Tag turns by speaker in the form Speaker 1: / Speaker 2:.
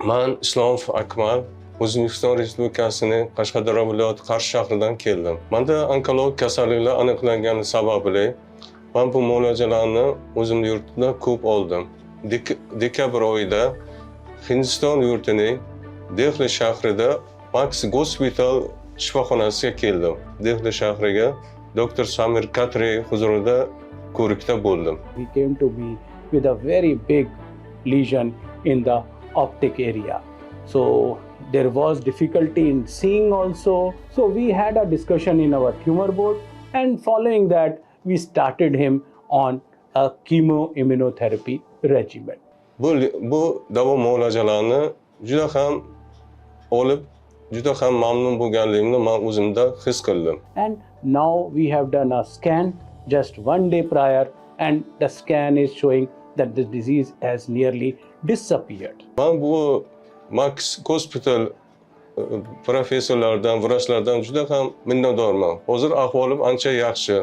Speaker 1: Man Islomov Akmal, O'zbekiston Respublikasining Qashqadaryo viloyati Qarshi shahridan keldim. Menda onkologik kasalliklar aniqlangani sababli men bu muolajalarni o'zim yurtida ko'p oldim. Dekabr oyida Hindiston yurtining Dehli shahrida Max Hospital shifoxonasiga keldim. Dehli shahriga doktor Samir Katri huzurida ko'rikda bo'ldim.
Speaker 2: He came to me with a very big lesion in the optic area. So there was difficulty in seeing also. So we had a discussion in our tumor board, and following that we started him on a chemoimmunotherapy regimen.
Speaker 1: Bu davo muolajalarini juda ham olib, juda ham mamnun bo'lganligimni men o'zimda his qildim.
Speaker 2: And now we have done a scan just one day prior, and the scan is showing that the disease has nearly disappeared.
Speaker 1: Men bu Max Hospital professorlardan, vrachlardan juda ham minnatdorman. Hozir ahvolim ancha yaxshi.